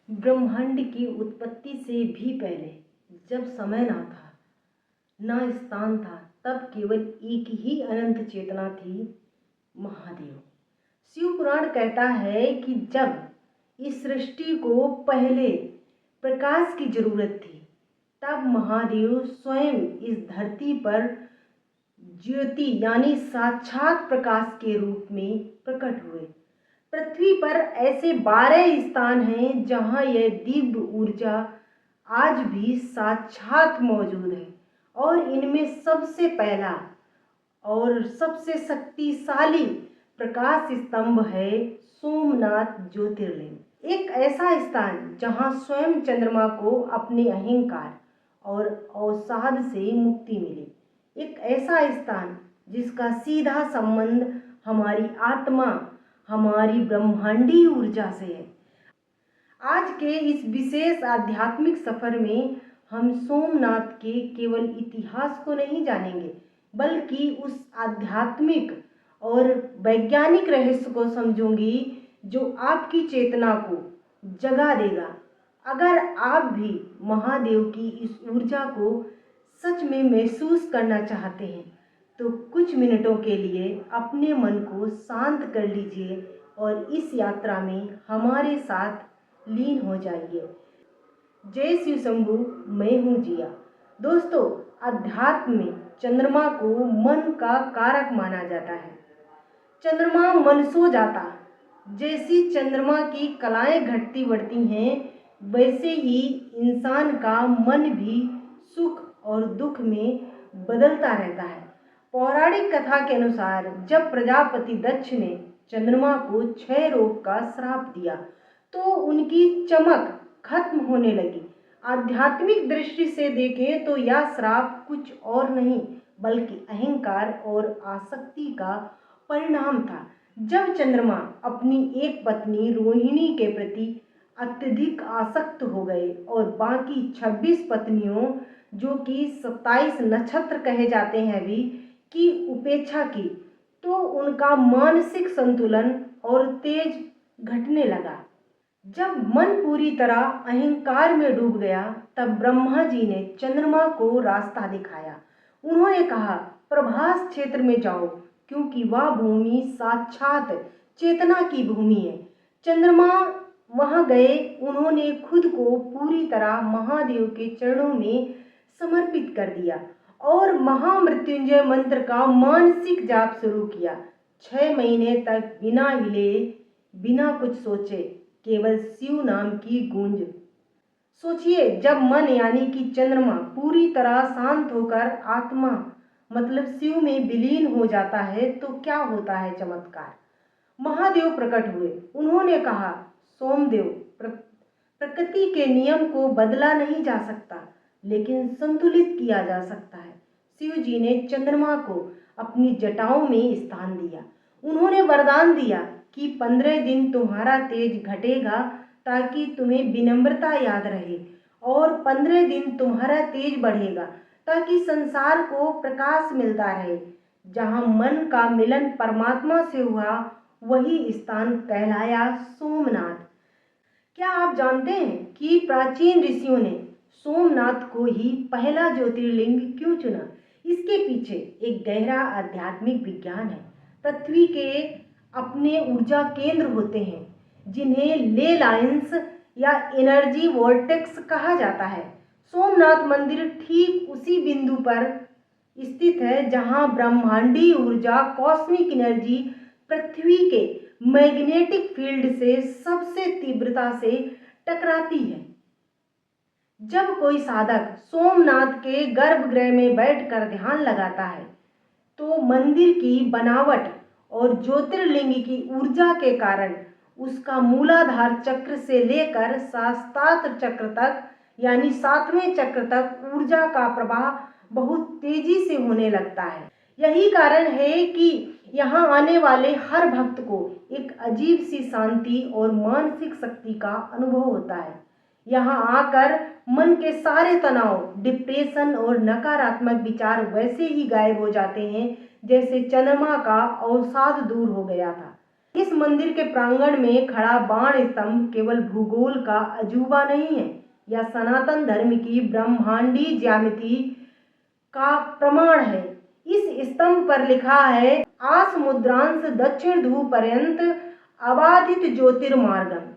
ब्रह्मांड की उत्पत्ति से भी पहले, जब समय ना था, ना स्थान था, तब केवल एक ही अनंत चेतना थी, महादेव। शिव पुराण कहता है कि जब इस सृष्टि को पहले प्रकाश की जरूरत थी, तब महादेव स्वयं इस धरती पर ज्योति यानी साक्षात प्रकाश के रूप में प्रकट हुए। पृथ्वी पर ऐसे 12 स्थान हैं जहां यह दिव्य ऊर्जा आज भी साक्षात मौजूद है, और इनमें सबसे पहला और सबसे शक्तिशाली प्रकाश स्तंभ है सोमनाथ ज्योतिर्लिंग। एक ऐसा स्थान जहां स्वयं चंद्रमा को अपने अहंकार और अवसाद से मुक्ति मिली। एक ऐसा स्थान जिसका सीधा संबंध हमारी आत्मा, हमारी ब्रह्मांडीय ऊर्जा से है। आज के इस विशेष आध्यात्मिक सफर में हम सोमनाथ के केवल इतिहास को नहीं जानेंगे, बल्कि उस आध्यात्मिक और वैज्ञानिक रहस्य को समझूंगी जो आपकी चेतना को जगा देगा। अगर आप भी महादेव की इस ऊर्जा को सच में महसूस करना चाहते हैं, तो कुछ मिनटों के लिए अपने मन को शांत कर लीजिए और इस यात्रा में हमारे साथ लीन हो जाइए। जय शिव शंभू, मैं हूँ जिया। दोस्तों, अध्यात्म में चंद्रमा को मन का कारक माना जाता है। चंद्रमा मन सो जाता, जैसी चंद्रमा की कलाएं घटती बढ़ती हैं, वैसे ही इंसान का मन भी सुख और दुख में बदलता रहता है। पौराणिक कथा के अनुसार जब प्रजापति दक्ष ने चंद्रमा को क्षय रोग का श्राप दिया, तो उनकी चमक खत्म होने लगी। आध्यात्मिक दृष्टि से देखें तो यह श्राप कुछ और नहीं, बल्कि अहंकार और आसक्ति का परिणाम था। जब चंद्रमा अपनी एक पत्नी रोहिणी के प्रति अत्यधिक आसक्त हो गए और बाकी 26 पत्नियों, जो कि 27 नक्षत्र कहे जाते हैं भी, की उपेक्षा की, तो उनका मानसिक संतुलन और तेज घटने लगा। जब मन पूरी तरह अहंकार में डूब गया, तब ब्रह्मा जी ने चंद्रमा को रास्ता दिखाया। उन्होंने कहा, प्रभास क्षेत्र में जाओ, क्योंकि वह भूमि साक्षात चेतना की भूमि है। चंद्रमा वहां गए। उन्होंने खुद को पूरी तरह महादेव के चरणों में समर्पित कर दिया और महामृत्युंजय मंत्र का मानसिक जाप शुरू किया। 6 महीने तक बिना हिले, बिना कुछ सोचे, केवल शिव नाम की गूंज। सोचिए, जब मन यानी कि चंद्रमा पूरी तरह शांत होकर आत्मा मतलब शिव में विलीन हो जाता है, तो क्या होता है चमत्कार। महादेव प्रकट हुए। उन्होंने कहा, सोमदेव, प्रकृति के नियम को बदला नहीं जा सकता, लेकिन संतुलित किया जा सकता है। शिव जी ने चंद्रमा को अपनी जटाओं में स्थान दिया। उन्होंने वरदान दिया कि 15 दिन तुम्हारा तेज घटेगा, ताकि तुम्हें विनम्रता याद रहे, और 15 दिन तुम्हारा तेज बढ़ेगा, ताकि संसार को प्रकाश मिलता रहे। जहाँ मन का मिलन परमात्मा से हुआ, वही स्थान कहलाया सोमनाथ। क्या आप जानते हैं कि प्राचीन ऋषियों ने सोमनाथ को ही पहला ज्योतिर्लिंग क्यों चुना? इसके पीछे एक गहरा आध्यात्मिक विज्ञान है। पृथ्वी के अपने ऊर्जा केंद्र होते हैं, जिन्हें ले लाइन्स या एनर्जी वोर्टेक्स कहा जाता है। सोमनाथ मंदिर ठीक उसी बिंदु पर स्थित है जहां ब्रह्मांडीय ऊर्जा, कॉस्मिक एनर्जी, पृथ्वी के मैग्नेटिक फील्ड से सबसे तीव्रता से टकराती है। जब कोई साधक सोमनाथ के गर्भगृह में बैठकर ध्यान लगाता है, तो मंदिर की बनावट और ज्योतिर्लिंग की ऊर्जा के कारण उसका मूलाधार चक्र से लेकर सहस्त्रार चक्र तक यानी 7वें चक्र तक ऊर्जा का प्रवाह बहुत तेजी से होने लगता है। यही कारण है कि यहाँ आने वाले हर भक्त को एक अजीब सी शांति और मानसिक शक्ति का अनुभव होता है। यहाँ आकर मन के सारे तनाव, डिप्रेशन और नकारात्मक विचार वैसे ही गायब हो जाते हैं जैसे चंद्रमा का अवसाद दूर हो गया था। इस मंदिर के प्रांगण में खड़ा बाण स्तंभ केवल भूगोल का अजूबा नहीं है, यह सनातन धर्म की ब्रह्मांडी ज्यामिति का प्रमाण है। इस स्तंभ पर लिखा है, आस मुद्रांश दक्षिण ध्रुव पर्यंत अबाधित ज्योतिर्मार्गम,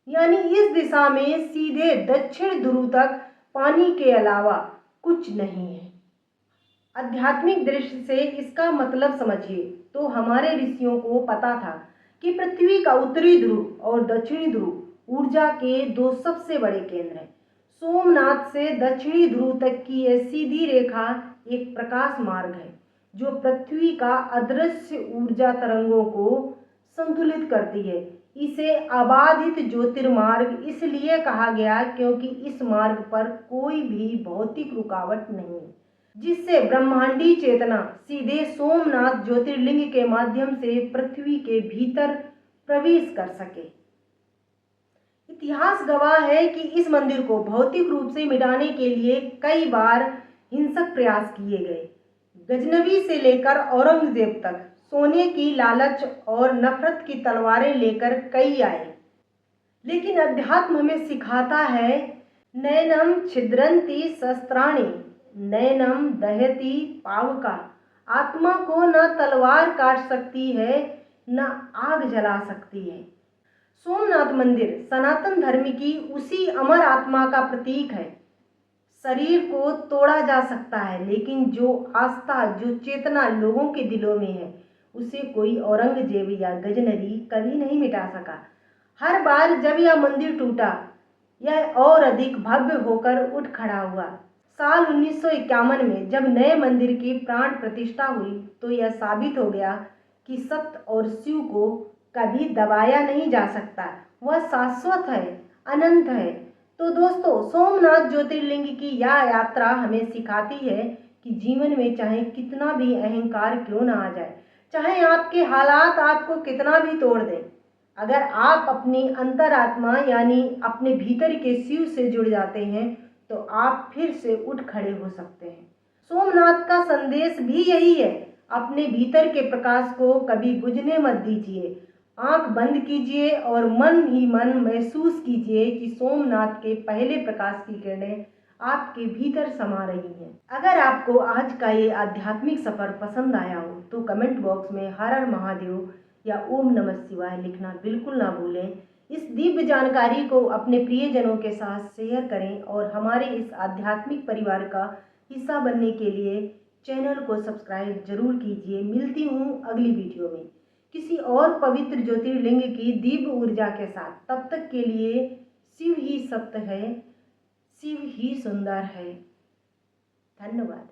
यानी इस दिशा में सीधे दक्षिण ध्रुव तक पानी के अलावा कुछ नहीं है। आध्यात्मिक दृष्टि से इसका मतलब समझिए तो हमारे ऋषियों को पता था कि पृथ्वी का उत्तरी ध्रुव और दक्षिणी ध्रुव ऊर्जा के दो सबसे बड़े केंद्र हैं। सोमनाथ से दक्षिणी ध्रुव तक की यह सीधी रेखा एक प्रकाश मार्ग है जो पृथ्वी का अदृश्य ऊर्जा तरंगों को संतुलित करती है। इसे अबाधित ज्योतिर्मार्ग इसलिए कहा गया क्योंकि इस मार्ग पर कोई भी भौतिक रुकावट नहीं है, जिससे ब्रह्मांडी चेतना सीधे सोमनाथ ज्योतिर्लिंग के माध्यम से पृथ्वी के भीतर प्रवेश कर सके। इतिहास गवाह है कि इस मंदिर को भौतिक रूप से मिटाने के लिए कई बार हिंसक प्रयास किए गए। गजनवी से लेकर औरंगजेब तक सोने की लालच और नफरत की तलवारें लेकर कई आए, लेकिन अध्यात्म हमें सिखाता है, नैनम छिद्रंती शस्त्राणि नैनम दहती पावका, आत्मा को न तलवार काट सकती है न आग जला सकती है। सोमनाथ मंदिर सनातन धर्म की उसी अमर आत्मा का प्रतीक है। शरीर को तोड़ा जा सकता है, लेकिन जो आस्था, जो चेतना लोगों के दिलों में है, उसे कोई औरंगजेब या गजनवी कभी नहीं मिटा सका। हर बार जब यह मंदिर टूटा, यह और अधिक भव्य होकर उठ खड़ा हुआ। साल 1951 में जब नए मंदिर की प्राण प्रतिष्ठा हुई तो यह साबित हो गया कि सत्य और शिव को कभी दबाया नहीं जा सकता, वह शाश्वत है, अनंत है। तो दोस्तों, सोमनाथ ज्योतिर्लिंग की यह यात्रा हमें सिखाती है कि जीवन में चाहे कितना भी अहंकार क्यों ना आ जाए, चाहे आपके हालात आपको कितना भी तोड़ दें, अगर आप अपनी अंतरात्मा यानी अपने भीतर के शिव से जुड़ जाते हैं तो आप फिर से उठ खड़े हो सकते हैं। सोमनाथ का संदेश भी यही है, अपने भीतर के प्रकाश को कभी बुझने मत दीजिए। आंख बंद कीजिए और मन ही मन महसूस कीजिए कि सोमनाथ के पहले प्रकाश की किरणें आपके भीतर समा रही हैं। अगर आपको आज का ये आध्यात्मिक सफर पसंद आया हो तो कमेंट बॉक्स में हर हर महादेव या ओम नमः शिवाय लिखना बिल्कुल ना भूलें। इस दिव्य जानकारी को अपने प्रियजनों के साथ शेयर करें और हमारे इस आध्यात्मिक परिवार का हिस्सा बनने के लिए चैनल को सब्सक्राइब जरूर कीजिए। मिलती हूँ अगली वीडियो में किसी और पवित्र ज्योतिर्लिंग की दिव्य ऊर्जा के साथ। तब तक के लिए शिव ही सत्य है, शिव ही सुंदर है। धन्यवाद।